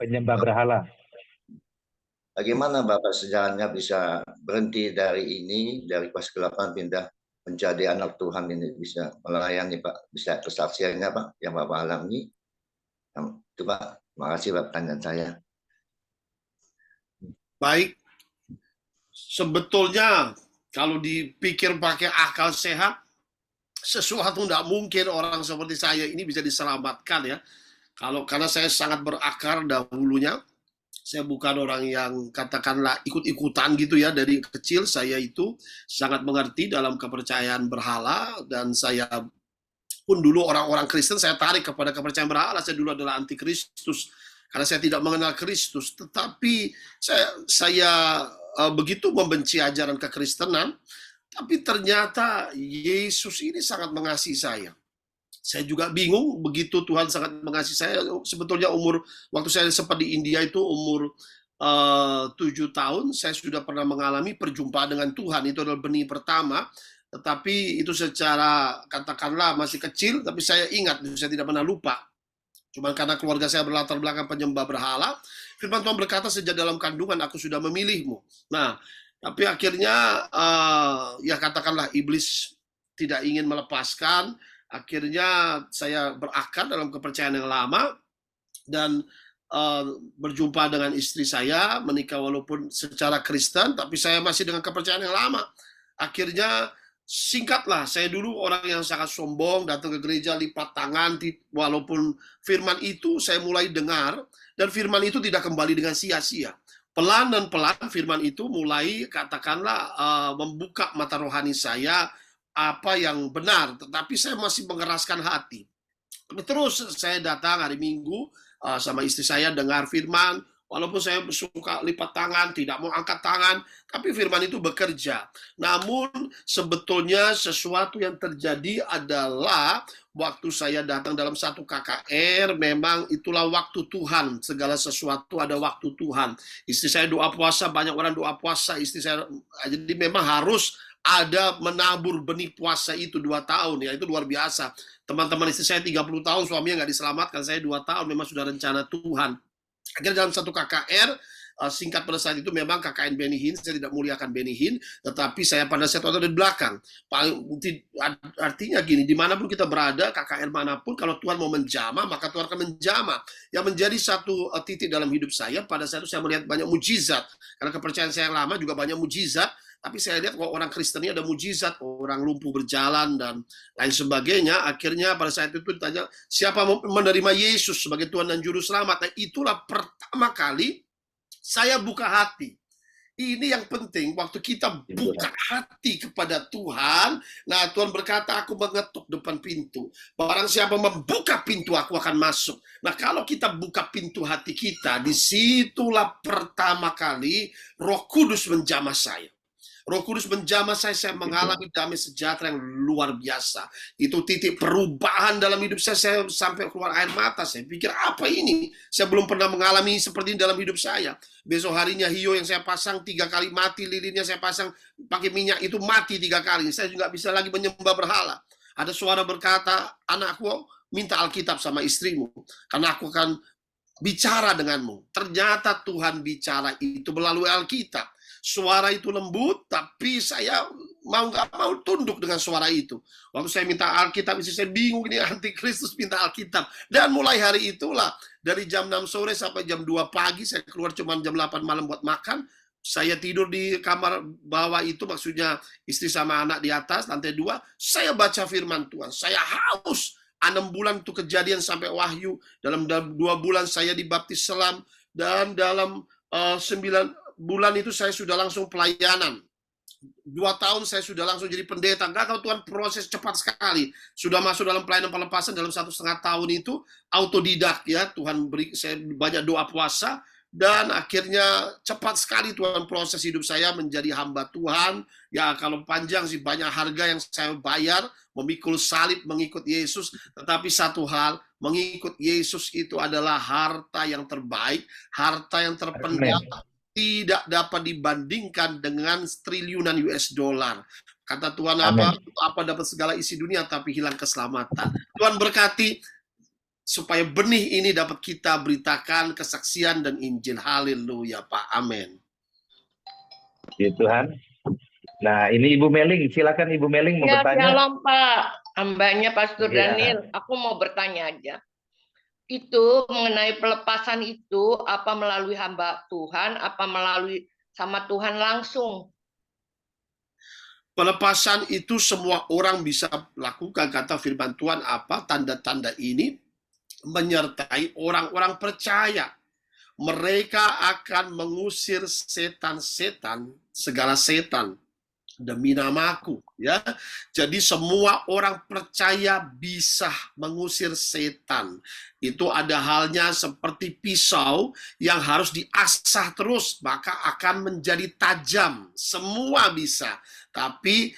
penyembah berhala. Bagaimana Bapak sejarahnya bisa berhenti dari kuasa kegelapan pindah menjadi anak Tuhan ini, bisa melayani Pak, bisa kesaksiannya Pak yang Bapak alami. Itu Pak, terima kasih Pak pertanyaan saya. Baik, sebetulnya kalau dipikir pakai akal sehat, sesuatu tidak mungkin orang seperti saya ini bisa diselamatkan ya. Karena saya sangat berakar dahulunya, saya bukan orang yang katakanlah ikut-ikutan gitu ya. Dari kecil saya itu sangat mengerti dalam kepercayaan berhala, dan saya pun dulu orang-orang Kristen saya tarik kepada kepercayaan berhala. Saya dulu adalah anti Kristus karena saya tidak mengenal Kristus. Tetapi saya begitu membenci ajaran kekristenan, tapi ternyata Yesus ini sangat mengasihi saya. Saya juga bingung, begitu Tuhan sangat mengasihi saya. Sebetulnya waktu saya sempat di India itu umur 7 tahun, saya sudah pernah mengalami perjumpaan dengan Tuhan. Itu adalah benih pertama, tetapi itu secara katakanlah masih kecil, tapi saya ingat, saya tidak pernah lupa. Cuma karena keluarga saya berlatar belakang penyembah berhala, firman Tuhan berkata, sejak dalam kandungan aku sudah memilihmu. Nah, tapi akhirnya ya katakanlah iblis tidak ingin melepaskan. Akhirnya saya berakar dalam kepercayaan yang lama, dan berjumpa dengan istri saya, menikah walaupun secara Kristen, tapi saya masih dengan kepercayaan yang lama. Akhirnya singkatlah, saya dulu orang yang sangat sombong, datang ke gereja lipat tangan, walaupun firman itu saya mulai dengar, dan firman itu tidak kembali dengan sia-sia. Pelan dan pelan firman itu mulai katakanlah membuka mata rohani saya, apa yang benar, tetapi saya masih mengeraskan hati. Terus saya datang hari Minggu sama istri saya, dengar firman, walaupun saya suka lipat tangan, tidak mau angkat tangan, tapi firman itu bekerja. Namun sebetulnya sesuatu yang terjadi adalah waktu saya datang dalam satu KKR, memang itulah waktu Tuhan. Segala sesuatu ada waktu Tuhan. Istri saya doa puasa, banyak orang doa puasa, istri saya, jadi memang harus ada menabur benih puasa itu 2 tahun, ya itu luar biasa. Teman-teman istri saya 30 tahun, suaminya nggak diselamatkan, saya 2 tahun, memang sudah rencana Tuhan. Akhirnya dalam satu KKR, singkat pada saat itu memang KKN Benny Hinn, saya tidak muliakan Benny Hinn, tetapi saya pada saat itu ada di belakang. Artinya gini, dimanapun kita berada, KKR manapun, kalau Tuhan mau menjamah, maka Tuhan akan menjamah. Yang menjadi satu titik dalam hidup saya, pada saat itu saya melihat banyak mujizat, karena kepercayaan saya yang lama juga banyak mujizat. Tapi saya lihat kalau orang Kristen ini ada mujizat, orang lumpuh berjalan dan lain sebagainya. Akhirnya pada saat itu ditanya, siapa menerima Yesus sebagai Tuhan dan Juru Selamat? Nah, itulah pertama kali saya buka hati. Ini yang penting, waktu kita buka hati kepada Tuhan, nah Tuhan berkata, aku mengetuk depan pintu. Barang siapa membuka pintu, aku akan masuk. Nah, kalau kita buka pintu hati kita, disitulah pertama kali Roh Kudus menjamah saya. Roh Kudus menjamah saya mengalami damai sejahtera yang luar biasa. Itu titik perubahan dalam hidup saya sampai keluar air mata. Saya pikir, apa ini? Saya belum pernah mengalami seperti ini dalam hidup saya. Besok harinya hiyo yang saya pasang 3 kali mati, lilinnya saya pasang pakai minyak itu mati 3 kali. Saya juga bisa lagi menyembah berhala. Ada suara berkata, anakku, minta Alkitab sama istrimu, karena aku akan bicara denganmu. Ternyata Tuhan bicara itu melalui Alkitab. Suara itu lembut, tapi saya mau nggak mau tunduk dengan suara itu. Waktu saya minta Alkitab, saya bingung, ini anti Kristus minta Alkitab. Dan mulai hari itulah, dari jam 6 sore sampai jam 2 pagi, saya keluar cuma jam 8 malam buat makan. Saya tidur di kamar bawah itu, maksudnya istri sama anak di atas, lantai 2. Saya baca firman Tuhan. Saya haus. 6 bulan itu kejadian sampai Wahyu. Dalam 2 bulan saya dibaptis selam. Dan dalam 9 bulan itu saya sudah langsung pelayanan. 2 tahun saya sudah langsung jadi pendeta. Enggak tahu Tuhan, proses cepat sekali. Sudah masuk dalam pelayanan pelepasan dalam 1,5 tahun itu autodidak ya. Tuhan beri saya banyak doa puasa, dan akhirnya cepat sekali Tuhan proses hidup saya menjadi hamba Tuhan. Ya kalau panjang sih, banyak harga yang saya bayar, memikul salib mengikut Yesus. Tetapi satu hal, mengikut Yesus itu adalah harta yang terbaik, harta yang terpendam, tidak dapat dibandingkan dengan triliunan US dollar. Kata Tuhan, apa dapat segala isi dunia tapi hilang keselamatan. Tuhan berkati supaya benih ini dapat kita beritakan kesaksian dan Injil. Haleluya, Pak. Amin. Ya Tuhan. Nah, ini Ibu Meling, silakan Ibu Meling mau bertanya. Shalom Pak, hambanya Pastor Daniel. Aku mau bertanya aja. Itu mengenai pelepasan itu, apa melalui hamba Tuhan, apa melalui sama Tuhan langsung? Pelepasan itu semua orang bisa lakukan, kata firman Tuhan, apa tanda-tanda ini menyertai orang-orang percaya. Mereka akan mengusir setan-setan, segala setan demi namaku, ya. Jadi semua orang percaya bisa mengusir setan. Itu ada halnya seperti pisau yang harus diasah terus, maka akan menjadi tajam. Semua bisa. Tapi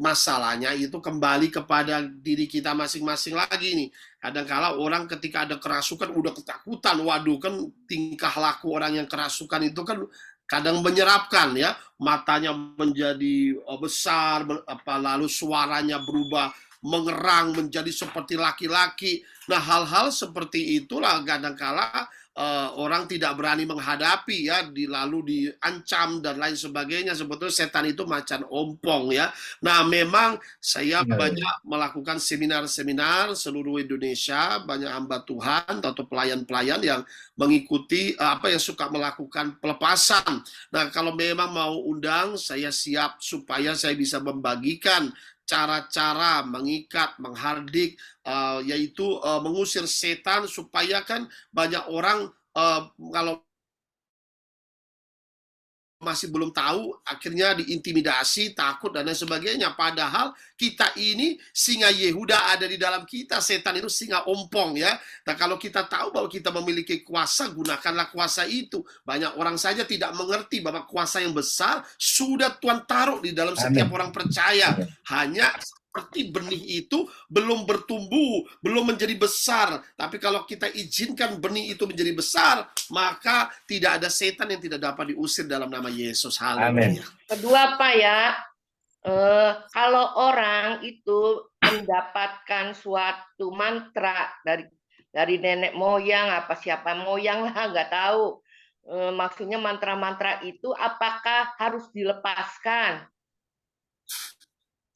masalahnya itu kembali kepada diri kita masing-masing lagi nih. Kadang-kala orang ketika ada kerasukan udah ketakutan. Waduh, kan tingkah laku orang yang kerasukan itu kan kadang menyerapkan, ya. Matanya menjadi besar, lalu suaranya berubah mengerang menjadi seperti laki-laki. Nah, hal-hal seperti itulah kadang-kala orang tidak berani menghadapi, ya, lalu diancam dan lain sebagainya. Sebetulnya setan itu macan ompong, ya. Nah, memang saya banyak melakukan seminar-seminar seluruh Indonesia, banyak hamba Tuhan atau pelayan-pelayan yang mengikuti yang suka melakukan pelepasan. Nah, kalau memang mau undang, saya siap supaya saya bisa membagikan cara-cara mengikat, menghardik, yaitu mengusir setan, supaya kan banyak orang kalau masih belum tahu, akhirnya diintimidasi, takut, dan lain sebagainya. Padahal kita ini singa Yehuda ada di dalam kita, setan itu singa ompong, ya. Nah, kalau kita tahu bahwa kita memiliki kuasa, gunakanlah kuasa itu. Banyak orang saja tidak mengerti bahwa kuasa yang besar sudah Tuhan taruh di dalam setiap orang percaya. Hanya seperti benih itu belum bertumbuh, belum menjadi besar. Tapi kalau kita izinkan benih itu menjadi besar, maka tidak ada setan yang tidak dapat diusir dalam nama Yesus. Haleluya. Kedua, Pak, ya, kalau orang itu mendapatkan suatu mantra dari nenek moyang, apa siapa moyang lah, nggak tahu. Maksudnya mantra-mantra itu apakah harus dilepaskan?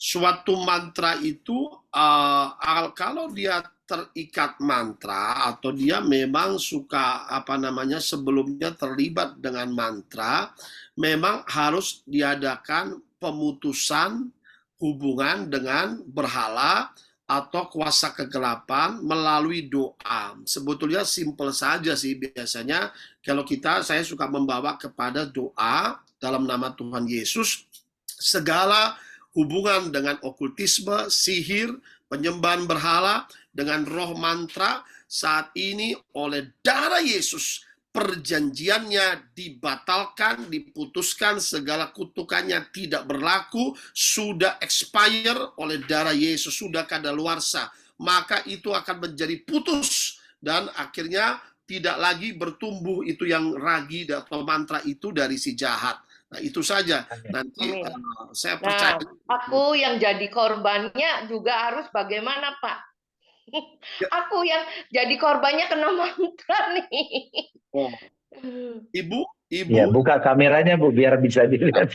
Suatu mantra itu kalau dia terikat mantra atau dia memang suka sebelumnya terlibat dengan mantra, memang harus diadakan pemutusan hubungan dengan berhala atau kuasa kegelapan melalui doa. Sebetulnya simpel saja sih, biasanya kalau saya suka membawa kepada doa dalam nama Tuhan Yesus. Segala hubungan dengan okultisme, sihir, penyembahan berhala, dengan roh mantra, saat ini oleh darah Yesus, perjanjiannya dibatalkan, diputuskan, segala kutukannya tidak berlaku, sudah expire oleh darah Yesus, sudah kadaluarsa. Maka itu akan menjadi putus, dan akhirnya tidak lagi bertumbuh itu yang ragi atau mantra itu dari si jahat. Nah, itu saja. Nanti saya percaya. Aku yang jadi korbannya juga harus bagaimana, Pak? Aku yang jadi korbannya kena mantra nih. Oh. Ibu? Ya, buka kameranya, Bu, biar bisa dilihat.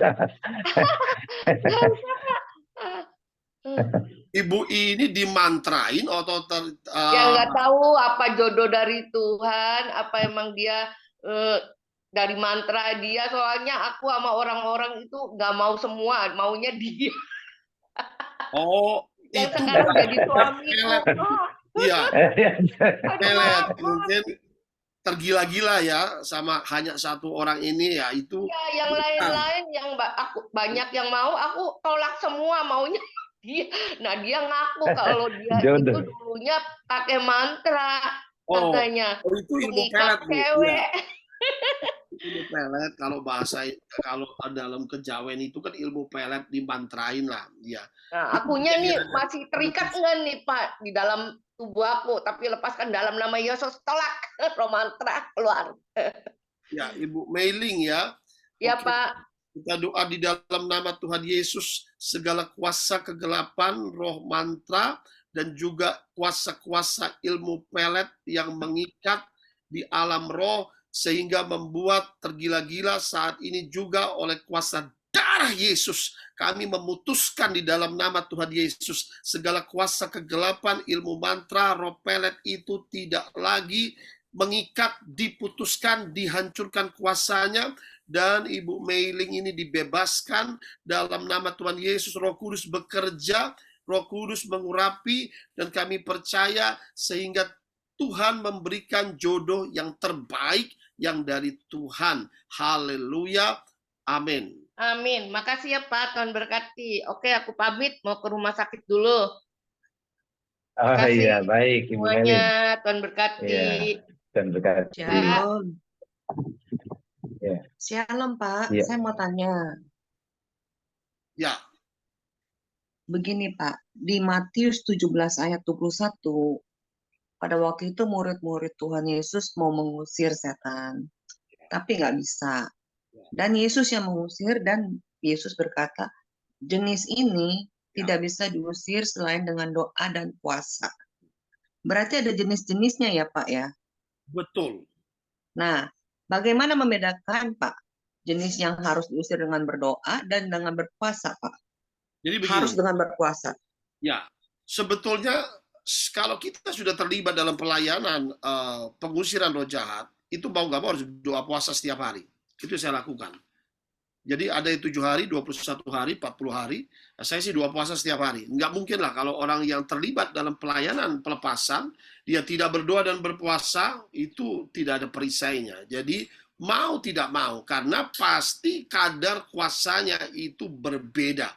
Ibu ini dimantrain atau ya nggak tahu apa jodoh dari Tuhan, apa emang dia dari mantra dia, soalnya aku sama orang-orang itu nggak mau semua, maunya dia. Oh, yang itu sekarang jadi suami. Iya. Mungkin tergila-gila ya sama hanya satu orang ini, ya itu. Ya, yang lain-lain yang banyak yang mau, aku tolak semua, maunya dia. Nah, dia ngaku kalau dia itu dulunya pakai mantra, katanya. Oh, itu ilmu pelet, cewek. Ilmu pelet, kalau dalam kejawen itu kan ilmu pelet dimantrain lah, ya. Nah, akunya nih masih terikat enggak nih, Pak, di dalam tubuh aku, tapi lepaskan dalam nama Yesus, tolak roh mantra keluar. Ya, Ibu mailing ya. Ya, Pak. Kita doa di dalam nama Tuhan Yesus, segala kuasa kegelapan, roh mantra, dan juga kuasa-kuasa ilmu pelet yang mengikat di alam roh, sehingga membuat tergila-gila saat ini juga oleh kuasa darah Yesus. Kami memutuskan di dalam nama Tuhan Yesus, segala kuasa kegelapan, ilmu mantra, roh pelet itu tidak lagi mengikat, diputuskan, dihancurkan kuasanya. Dan Ibu mailing ini dibebaskan dalam nama Tuhan Yesus. Roh Kudus bekerja, Roh Kudus mengurapi, dan kami percaya sehingga Tuhan memberikan jodoh yang terbaik yang dari Tuhan. Haleluya. Amin. Amin. Makasih ya Pak, Tuhan berkati. Oke, aku pamit mau ke rumah sakit dulu. Oh Makasih iya, baik Ibu Melin. semuanya, Tuhan berkati. Iya, Tuhan berkati. Shalom. Ya. Shalom, Pak. Iya. Saya mau tanya. Ya, Begini, Pak. Di Matius 17 ayat 21, pada waktu itu murid-murid Tuhan Yesus mau mengusir setan, tapi nggak bisa. Dan Yesus yang mengusir, dan Yesus berkata, jenis ini tidak bisa diusir selain dengan doa dan puasa. Berarti ada jenis-jenisnya ya, Pak ya? betul. Nah, bagaimana membedakan, Pak, jenis yang harus diusir dengan berdoa dan dengan berpuasa, Pak? Jadi begini. Harus dengan berpuasa. Ya, sebetulnya kalau kita sudah terlibat dalam pelayanan pengusiran roh jahat, itu mau nggak mau harus doa puasa setiap hari. Itu saya lakukan. Jadi ada 7 hari, 21 hari, 40 hari. Nah, saya sih doa puasa setiap hari. Nggak mungkin lah kalau orang yang terlibat dalam pelayanan pelepasan, dia tidak berdoa dan berpuasa, itu tidak ada perisainya. Jadi mau tidak mau, karena pasti kadar kuasanya itu berbeda.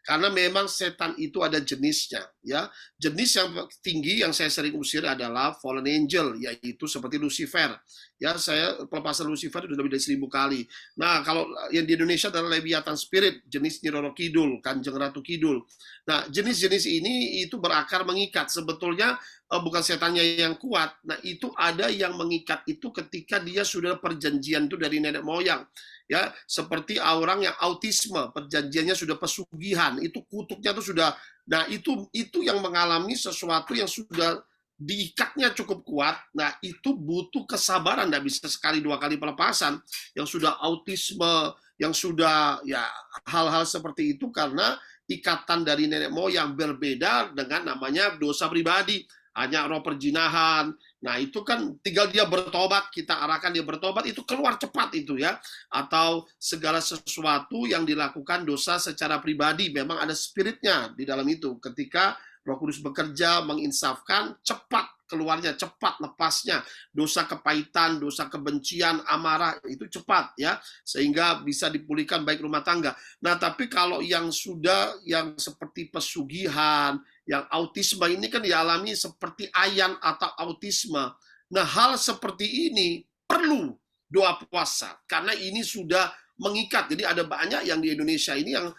Karena memang setan itu ada jenisnya, ya. Jenis yang tinggi yang saya sering usir adalah fallen angel, yaitu seperti Lucifer. Ya, saya pelepasan Lucifer sudah lebih dari 1000 kali. Nah, kalau yang di Indonesia adalah Leviathan Spirit, jenis Nyi Roro Kidul, Kanjeng Ratu Kidul. Nah, jenis-jenis ini itu berakar mengikat. Sebetulnya bukan setannya yang kuat. Nah, itu ada yang mengikat itu ketika dia sudah perjanjian itu dari nenek moyang. Ya, seperti orang yang autisme, perjanjiannya sudah pesugihan, itu kutuknya tuh sudah, nah itu yang mengalami sesuatu yang sudah diikatnya cukup kuat. Nah, itu butuh kesabaran, tidak bisa sekali 2 kali pelepasan. Yang sudah autisme, yang sudah ya hal-hal seperti itu, karena ikatan dari nenek moyang berbeda dengan namanya dosa pribadi, hanya roh perjinahan. Nah, itu kan tinggal dia bertobat, kita arahkan dia bertobat, itu keluar cepat itu ya. Atau segala sesuatu yang dilakukan dosa secara pribadi, memang ada spiritnya di dalam itu. Ketika Roh Kudus bekerja, menginsafkan, cepat keluarnya, cepat lepasnya. Dosa kepahitan, dosa kebencian, amarah, itu cepat ya. Sehingga bisa dipulihkan baik rumah tangga. Nah, tapi kalau yang sudah, yang seperti pesugihan, yang autisme ini kan dialami seperti ayan atau autisme. Nah, hal seperti ini perlu doa puasa, karena ini sudah mengikat. Jadi ada banyak yang di Indonesia ini yang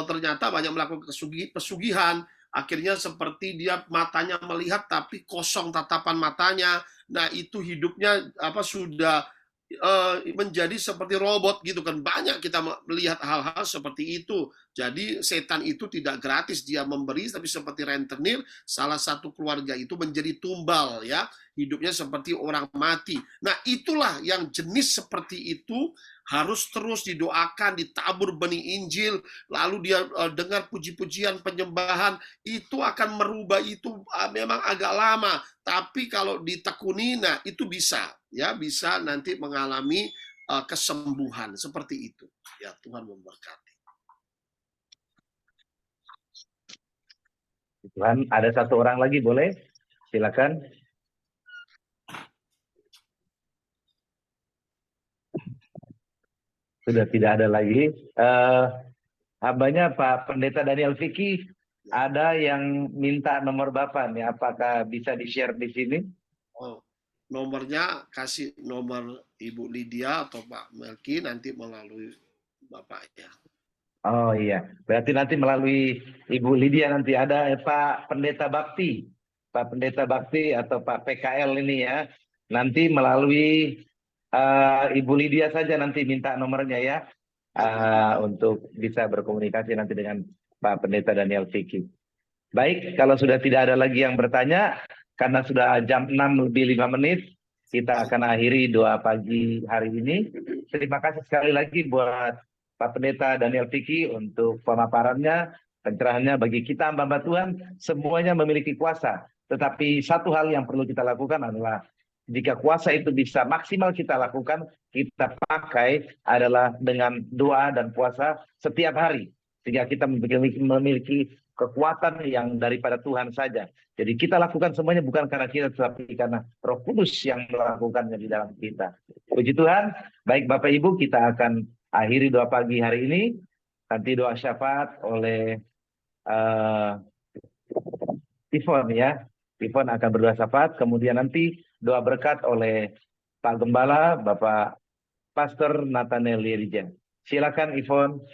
ternyata banyak melakukan pesugihan, akhirnya seperti dia matanya melihat tapi kosong tatapan matanya. Nah, itu hidupnya sudah menjadi seperti robot gitu kan. Banyak kita melihat hal-hal seperti itu. Jadi setan itu tidak gratis dia memberi, tapi seperti rentenir, salah satu keluarga itu menjadi tumbal ya, hidupnya seperti orang mati. Nah, itulah yang jenis seperti itu harus terus didoakan, ditabur benih Injil, lalu dia dengar puji-pujian penyembahan, itu akan merubah itu memang agak lama, tapi kalau ditekuni, nah itu bisa ya, bisa nanti mengalami kesembuhan seperti itu. Ya, Tuhan memberkati. Tuhan, ada satu orang lagi boleh? Silakan. Sudah tidak ada lagi. Hambanya Pak Pendeta Daniel Vicky, ada yang minta nomor Bapak nih, apakah bisa di-share di sini? Oh, nomornya kasih nomor Ibu Lydia atau Pak Melki nanti melalui Bapak ya. Oh iya, berarti nanti melalui Ibu Lydia nanti ada Pak Pendeta Bakti. Pak Pendeta Bakti atau Pak PKL ini ya. Nanti melalui Ibu Lydia saja nanti minta nomornya ya. Untuk bisa berkomunikasi nanti dengan Pak Pendeta Daniel Vicky. Baik, kalau sudah tidak ada lagi yang bertanya, karena sudah jam 6:05, kita akan akhiri doa pagi hari ini. Terima kasih sekali lagi buat Pak Pendeta Daniel Vicky untuk pemaparannya, pencerahannya bagi kita hamba Tuhan. Semuanya memiliki kuasa, tetapi satu hal yang perlu kita lakukan adalah jika kuasa itu bisa maksimal kita lakukan, kita pakai adalah dengan doa dan puasa setiap hari. sehingga kita memiliki kekuatan yang daripada Tuhan saja. Jadi kita lakukan semuanya bukan karena kita, tetapi karena Roh Kudus yang melakukannya di dalam kita. Puji Tuhan. Baik Bapak Ibu, kita akan akhiri doa pagi hari ini. Nanti doa syafaat oleh Tifon ya. Tifon akan berdoa syafaat, kemudian nanti doa berkat oleh Pak Gembala, Bapak Pastor Nathaniel Yerijen. Silakan Ivon.